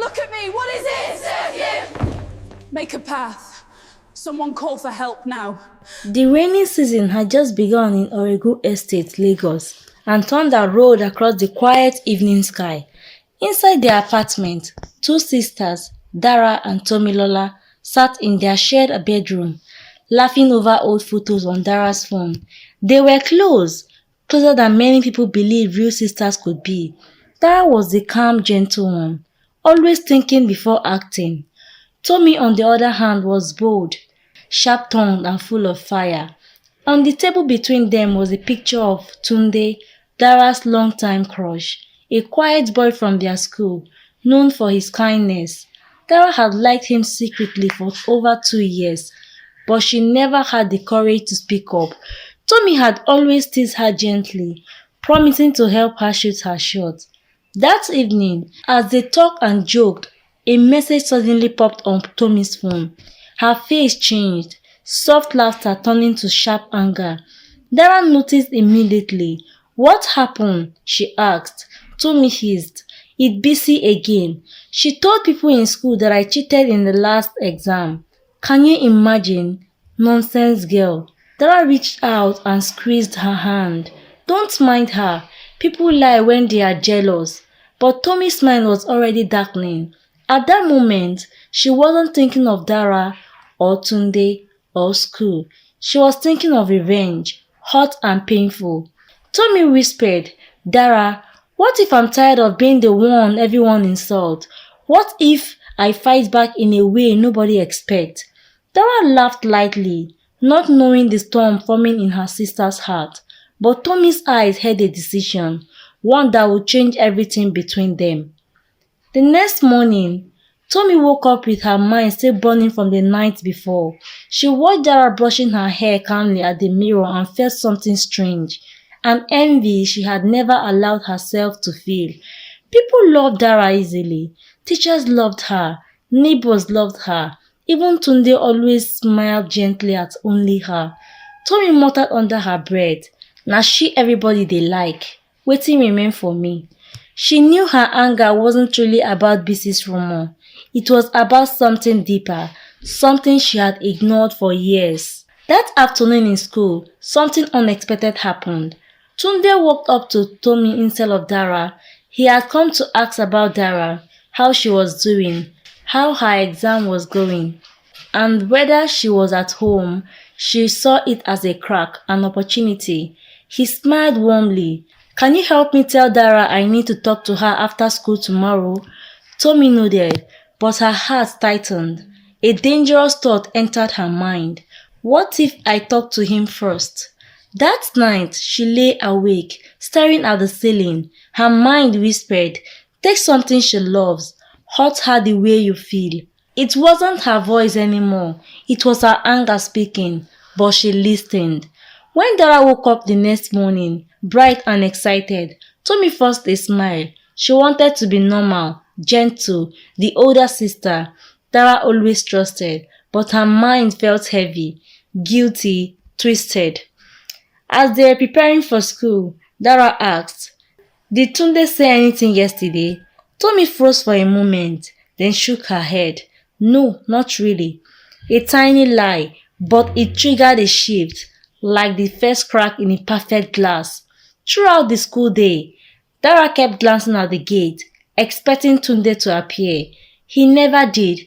Look at me, what is it? Make a path. Someone call for help now. The rainy season had just begun in Oregun Estate, Lagos, and thunder rolled across the quiet evening sky. Inside their apartment, two sisters, Dara and Tomilola, sat in their shared bedroom, laughing over old photos on Dara's phone. They were close, closer than many people believe real sisters could be. Dara was the calm, gentle one, always thinking before acting. Tomi, on the other hand, was bold, sharp-tongued and full of fire. On the table between them was a picture of Tunde, Dara's longtime crush, a quiet boy from their school, known for his kindness. Dara had liked him secretly for over 2 years, but she never had the courage to speak up. Tomi had always teased her gently, promising to help her shoot her shot. That evening, as they talked and joked, a message suddenly popped on Tomi's phone. Her face changed, soft laughter turning to sharp anger. Dara noticed immediately. "What happened?" she asked. Tomi hissed. "It's busy again. She told people in school that I cheated in the last exam. Can you imagine? Nonsense girl." Dara reached out and squeezed her hand. "Don't mind her. People lie when they are jealous." But Tomi's mind was already darkening. At that moment, she wasn't thinking of Dara or Tunde or school. She was thinking of revenge, hot and painful. Tomi whispered, "Dara, what if I'm tired of being the one everyone insults? What if I fight back in a way nobody expects?" Dara laughed lightly, not knowing the storm forming in her sister's heart. But Tomi's eyes held a decision, one that would change everything between them. The next morning, Tomi woke up with her mind still burning from the night before. She watched Dara brushing her hair calmly at the mirror and felt something strange, an envy she had never allowed herself to feel. People loved Dara easily. Teachers loved her. Neighbors loved her. Even Tunde always smiled gently at only her. Tomi muttered under her breath, "Na she everybody dey like. Wetin remain for me?" She knew her anger wasn't really about Bisi's rumor. It was about something deeper, something she had ignored for years. That afternoon in school, something unexpected happened. Tunde walked up to Tomi instead of Dara. He had come to ask about Dara, how she was doing, how her exam was going, and whether she was at home. She saw it as a crack, an opportunity. He smiled warmly. "Can you help me tell Dara I need to talk to her after school tomorrow?" Tomi nodded, but her heart tightened. A dangerous thought entered her mind. What if I talk to him first? That night, she lay awake, staring at the ceiling. Her mind whispered, "Take something she loves. Hurt her the way you feel." It wasn't her voice anymore. It was her anger speaking, but she listened. When Dara woke up the next morning, bright and excited, Tomi forced a smile. She wanted to be normal, gentle, the older sister Dara always trusted, but her mind felt heavy, guilty, twisted. As they were preparing for school, Dara asked, "Did Tunde say anything yesterday?" Tomi froze for a moment, then shook her head. "No, not really." A tiny lie, but it triggered a shift, like the first crack in a perfect glass. Throughout the school day, Dara kept glancing at the gate, expecting Tunde to appear. He never did,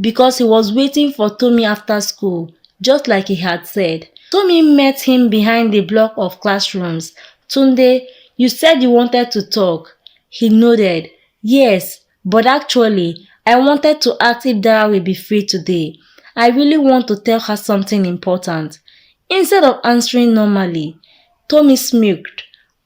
because he was waiting for Tomi after school, just like he had said. Tomi met him behind the block of classrooms. "Tunde, you said you wanted to talk." He nodded. "Yes, but actually, I wanted to ask if Dara will be free today. I really want to tell her something important." Instead of answering normally, Tomi smirked.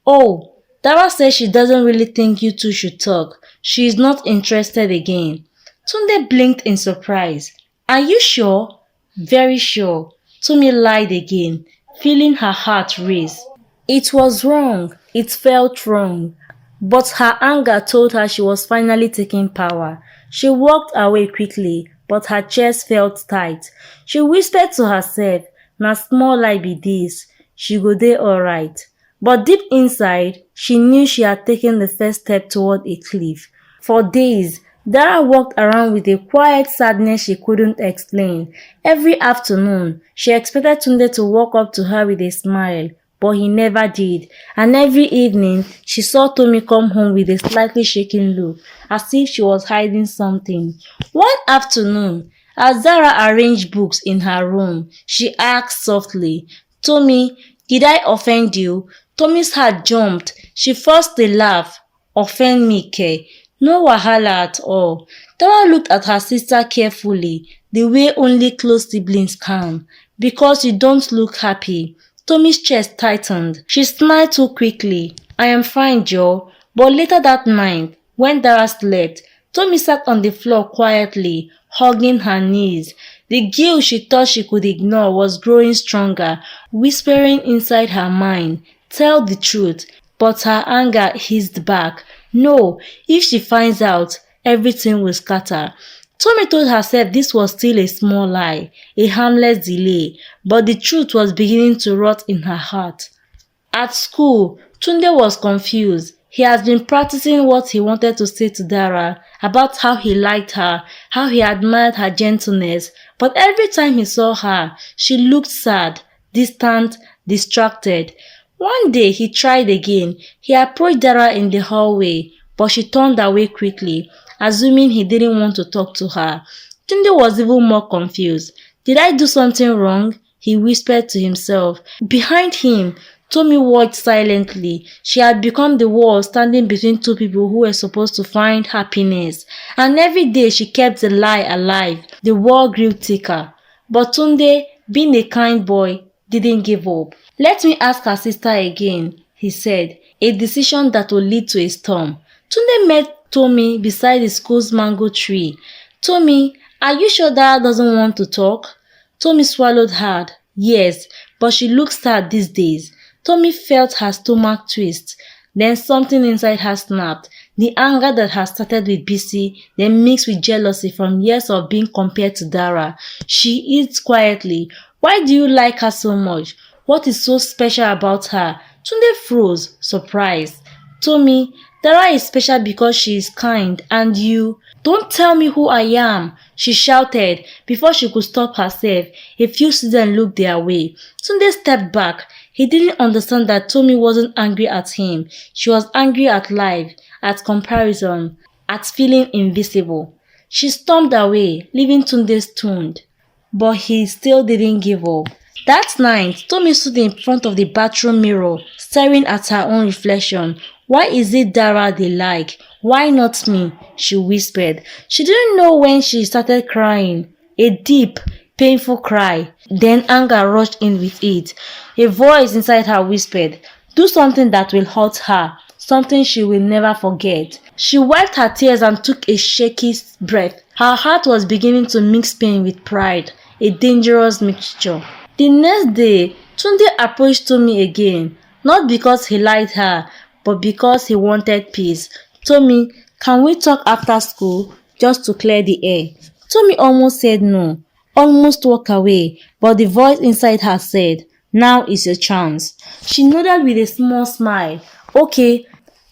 "Oh, Dara says she doesn't really think you two should talk. She is not interested again." Tunde blinked in surprise. "Are you sure?" "Very sure." Tomi lied again, feeling her heart race. It was wrong. It felt wrong. But her anger told her she was finally taking power. She walked away quickly, but her chest felt tight. She whispered to herself, "Na small lie be this. She go dey alright." But deep inside, she knew she had taken the first step toward a cliff. For days, Dara walked around with a quiet sadness she couldn't explain. Every afternoon, she expected Tunde to walk up to her with a smile, but he never did. And every evening, she saw Tomi come home with a slightly shaken look, as if she was hiding something. One afternoon, as Dara arranged books in her room, she asked softly, "Tomi, did I offend you?" Tomi's heart jumped. She forced a laugh. "Offend me, Ke? No wahala at all." Dara looked at her sister carefully, the way only close siblings can. "Because you don't look happy." Tomi's chest tightened. She smiled too quickly. "I am fine, Joe." But later that night, when Dara slept, Tomi sat on the floor quietly, hugging her knees. The guilt she thought she could ignore was growing stronger, whispering inside her mind, "Tell the truth." But her anger hissed back. No, if she finds out, everything will scatter. Tomi told herself this was still a small lie, a harmless delay, but the truth was beginning to rot in her heart. At school, Tunde was confused. He has been practicing what he wanted to say to Dara about how he liked her, how he admired her gentleness, but every time he saw her, she looked sad, distant, distracted. One day he tried again. He approached Dara in the hallway, but she turned away quickly, assuming he didn't want to talk to her. Tunde was even more confused. "Did I do something wrong?" he whispered to himself. Behind him, Tomi watched silently. She had become the wall standing between two people who were supposed to find happiness. And every day she kept the lie alive. The wall grew thicker. But Tunde, being a kind boy, didn't give up. "Let me ask her sister again," he said, a decision that would lead to a storm. Tunde met Tomi beside the school's mango tree. "Tomi, are you sure Dara doesn't want to talk?" Tomi swallowed hard. Yes, but she looks sad these days. Tomi felt her stomach twist. Then something inside her snapped. The anger that had started with BC, then mixed with jealousy from years of being compared to Dara. She eats quietly. "Why do you like her so much? What is so special about her?" Tunde froze, surprised. "Tomi, Dara is special because she is kind, and you—" "Don't tell me who I am," she shouted before she could stop herself. A few students looked their way. Tunde stepped back. He didn't understand that Tomi wasn't angry at him. She was angry at life, at comparison, at feeling invisible. She stormed away, leaving Tunde stunned. But he still didn't give up. That night, Tomi stood in front of the bathroom mirror, staring at her own reflection. "Why is it Dara they like? Why not me?" she whispered. She didn't know when she started crying. A deep, painful cry. Then anger rushed in with it. A voice inside her whispered, "Do something that will hurt her, something she will never forget." She wiped her tears and took a shaky breath. Her heart was beginning to mix pain with pride, a dangerous mixture. The next day, Tunde approached Tomi again, not because he liked her, but because he wanted peace. "Tomi, can we talk after school, just to clear the air?" Tomi almost said no, almost walked away, but the voice inside her said, "Now is your chance." She nodded with a small smile. "Okay."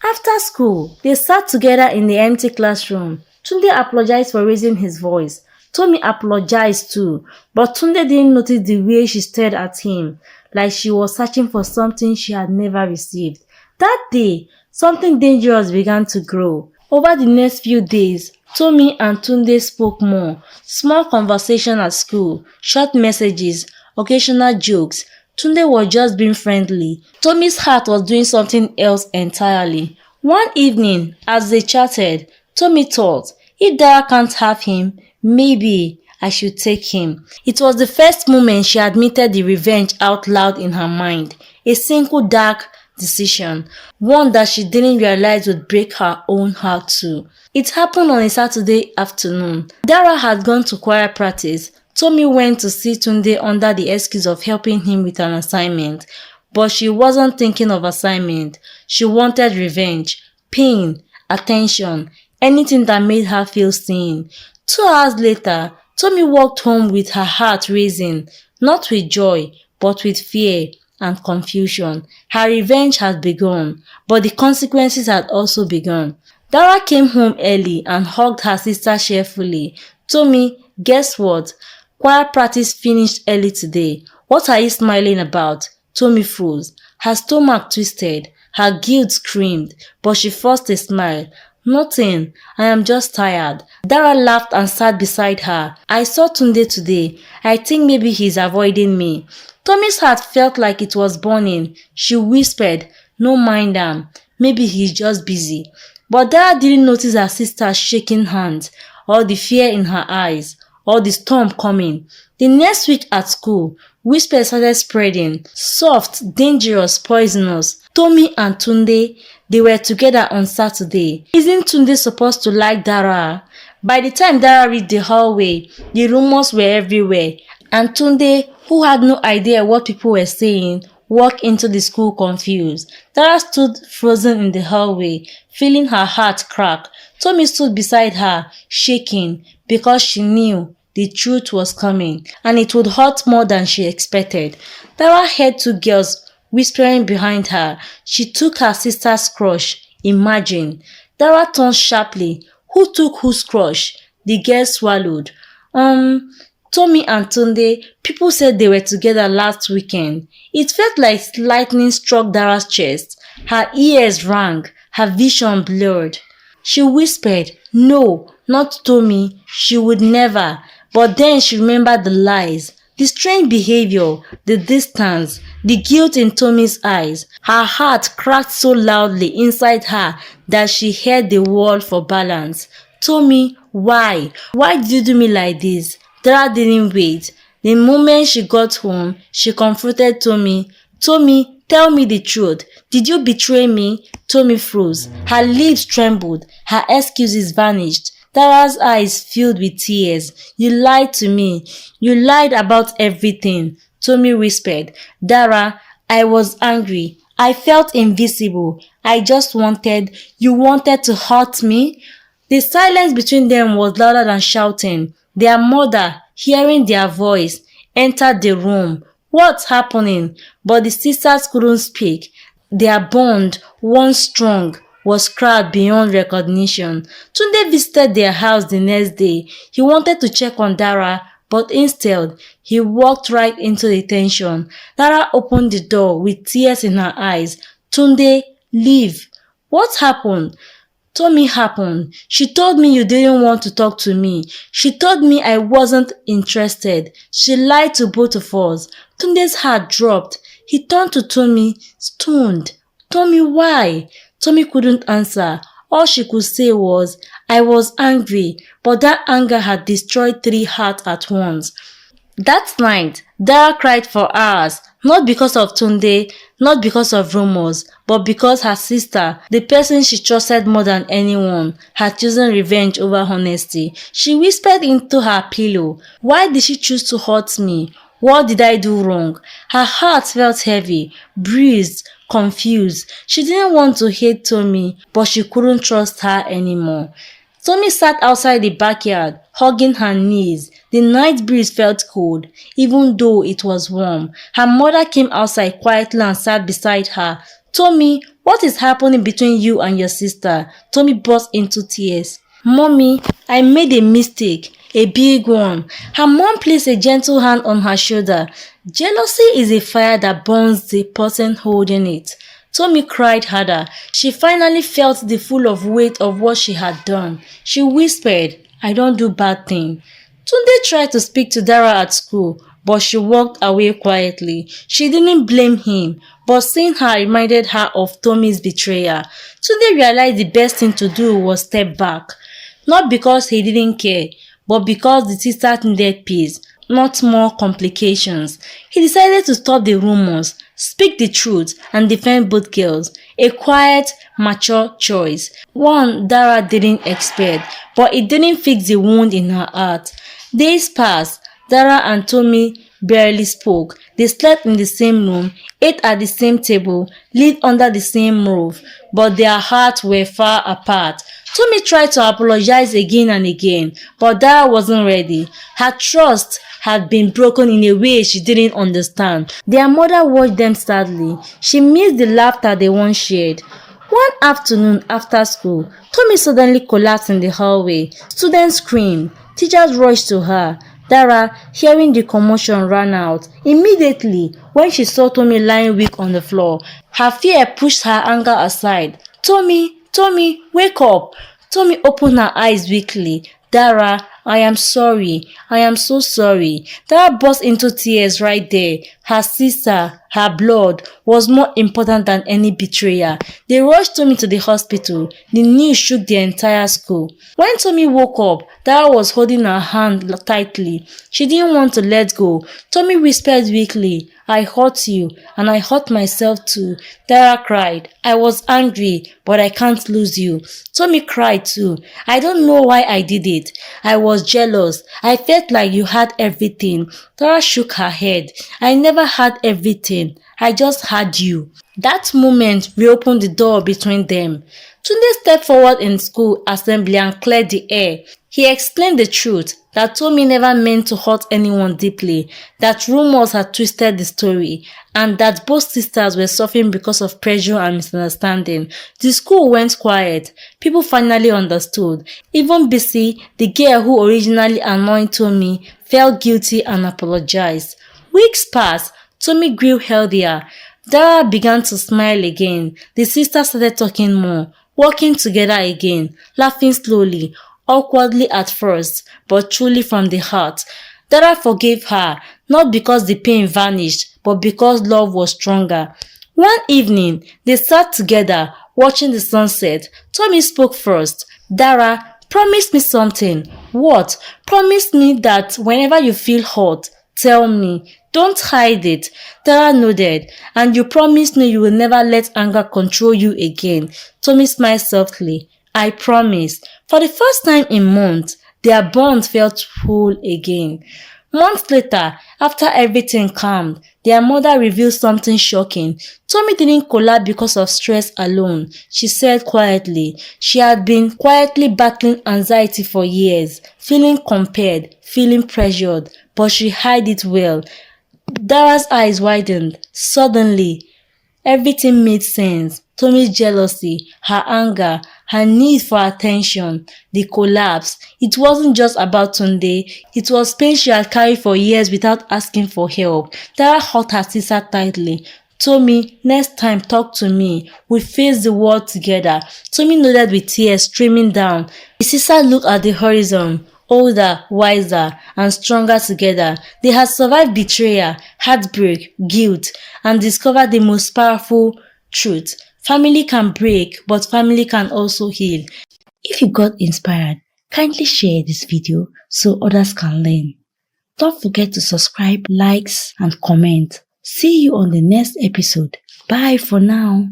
After school, they sat together in the empty classroom. Tunde apologized for raising his voice. Tomi apologized too, but Tunde didn't notice the way she stared at him, like she was searching for something she had never received. That day, something dangerous began to grow. Over the next few days, Tomi and Tunde spoke more. Small conversation at school, short messages, occasional jokes. Tunde was just being friendly. Tomi's heart was doing something else entirely. One evening, as they chatted, Tomi thought, if Dara can't have him, maybe I should take him. It was the first moment she admitted the revenge out loud in her mind. A single dark decision, one that she didn't realize would break her own heart too. It happened on a Saturday afternoon. Dara had gone to choir practice. Tomi went to see Tunde under the excuse of helping him with an assignment. But she wasn't thinking of assignment. She wanted revenge, pain, attention, anything that made her feel seen. 2 hours later, Tomi walked home with her heart racing, not with joy, but with fear and confusion. Her revenge had begun, but the consequences had also begun. Dara came home early and hugged her sister cheerfully. Tomi, guess what? Choir practice finished early today. What are you smiling about? Tomi froze. Her stomach twisted. Her guilt screamed, but she forced a smile. Nothing. I am just tired. Dara laughed and sat beside her. I saw Tunde today. I think maybe he's avoiding me. Tomi's heart felt like it was burning. She whispered, no mind am. Maybe he's just busy. But Dara didn't notice her sister's shaking hands, or the fear in her eyes, or the storm coming. The next week at school, whispers started spreading, soft, dangerous, poisonous. Tomi and Tunde, they were together on Saturday. Isn't Tunde supposed to like Dara? By the time Dara reached the hallway, the rumors were everywhere, and Tunde, who had no idea what people were saying, walked into the school confused. Dara stood frozen in the hallway, feeling her heart crack. Tomi stood beside her, shaking, because she knew the truth was coming, and it would hurt more than she expected. Dara heard two girls whispering behind her. She took her sister's crush. Imagine. Dara turned sharply. Who took whose crush? The girl swallowed. Tomi and Tunde, people said they were together last weekend. It felt like lightning struck Dara's chest. Her ears rang. Her vision blurred. She whispered, no, not Tomi. She would never. But then she remembered the lies, the strange behavior, the distance, the guilt in Tomi's eyes. Her heart cracked so loudly inside her that she hit the wall for balance. Tomi, why? Why did you do me like this? Dara didn't wait. The moment she got home, she confronted Tomi. Tomi, tell me the truth. Did you betray me? Tomi froze. Her lips trembled. Her excuses vanished. Dara's eyes filled with tears. You lied to me. You lied about everything. Tomi whispered. Dara, I was angry. I felt invisible. I just you wanted to hurt me? The silence between them was louder than shouting. Their mother, hearing their voice, entered the room. What's happening? But the sisters couldn't speak. Their bond, once strong, was scarred beyond recognition. Tunde visited their house the next day. He wanted to check on Dara, but instead, he walked right into the tension. Dara opened the door with tears in her eyes. Tunde, leave. What happened? Tomi happened. She told me you didn't want to talk to me. She told me I wasn't interested. She lied to both of us. Tunde's heart dropped. He turned to Tomi, stunned. Tomi, why? Tomi couldn't answer. All she could say was, I was angry, but that anger had destroyed 3 hearts at once. That night, Dara cried for hours, not because of Tunde, not because of rumors, but because her sister, the person she trusted more than anyone, had chosen revenge over honesty. She whispered into her pillow, why did she choose to hurt me? What did I do wrong? Her heart felt heavy, bruised, confused. She didn't want to hate Tomi, but she couldn't trust her anymore. Tomi sat outside the backyard, hugging her knees. The night breeze felt cold, even though it was warm. Her mother came outside quietly and sat beside her. Tomi, what is happening between you and your sister? Tomi burst into tears. Mommy, I made a mistake. A big one. Her mom placed a gentle hand on her shoulder. Jealousy is a fire that burns the person holding it. Tomi cried harder. She finally felt the full of weight of what she had done. She whispered, I don't do bad things. Tunde tried to speak to Dara at school, but she walked away quietly. She didn't blame him, but seeing her reminded her of Tomi's betrayal. Tunde realized the best thing to do was step back. Not because he didn't care, but because the sisters needed peace, not more complications. He decided to stop the rumors, speak the truth, and defend both girls. A quiet, mature choice. One Dara didn't expect, but it didn't fix the wound in her heart. Days passed. Dara and Tomi barely spoke. They slept in the same room, ate at the same table, lived under the same roof, but their hearts were far apart. Tomi tried to apologize again and again, but Dara wasn't ready. Her trust had been broken in a way she didn't understand. Their mother watched them sadly. She missed the laughter they once shared. One afternoon after school, Tomi suddenly collapsed in the hallway. Students screamed. Teachers rushed to her. Dara, hearing the commotion, ran out. Immediately, when she saw Tomi lying weak on the floor, her fear pushed her anger aside. Tomi, wake up! Tomi opened her eyes weakly. Dara, I am sorry. I am so sorry. Dara burst into tears right there. Her sister, her blood, was more important than any betrayer. They rushed Tomi to the hospital. The news shook the entire school. When Tomi woke up, Dara was holding her hand tightly. She didn't want to let go. Tomi whispered weakly, I hurt you, and I hurt myself too. Dara cried. I was angry, but I can't lose you. Tomi cried too. I don't know why I did it. I was jealous. I felt like you had everything. Dara shook her head. I never had everything. I just had you. That moment reopened the door between them. Tunde stepped forward in school assembly and cleared the air. He explained the truth, that Tomi never meant to hurt anyone deeply, that rumors had twisted the story, and that both sisters were suffering because of pressure and misunderstanding. The school went quiet. People finally understood. Even Bisi, the girl who originally annoyed Tomi, felt guilty and apologized. Weeks passed. Tomi grew healthier. Dara began to smile again. The sisters started talking more, walking together again, laughing slowly, awkwardly at first, but truly from the heart. Dara forgave her, not because the pain vanished, but because love was stronger. One evening, they sat together, watching the sunset. Tomi spoke first. Dara, promise me something. What? Promise me that whenever you feel hurt, tell me. Don't hide it. Dara nodded. And you promise me you will never let anger control you again. Tomi smiled softly. I promise. For the first time in months, their bond felt full again. Months later, after everything calmed, their mother revealed something shocking. Tomi didn't collapse because of stress alone. She said quietly, she had been quietly battling anxiety for years, feeling compared, feeling pressured, but she hid it well. Dara's eyes widened. Suddenly, everything made sense. Tomi's jealousy, her anger, her need for attention, the collapse. It wasn't just about Tunde. It was pain she had carried for years without asking for help. Dara held her sister tightly. Tomi, next time talk to me. We face the world together. Tomi nodded with tears streaming down. The sister looked at the horizon. Older, wiser, and stronger together. They had survived betrayal, heartbreak, guilt, and discovered the most powerful truth. Family can break, but family can also heal. If you got inspired, kindly share this video so others can learn. Don't forget to subscribe, likes, and comment. See you on the next episode. Bye for now.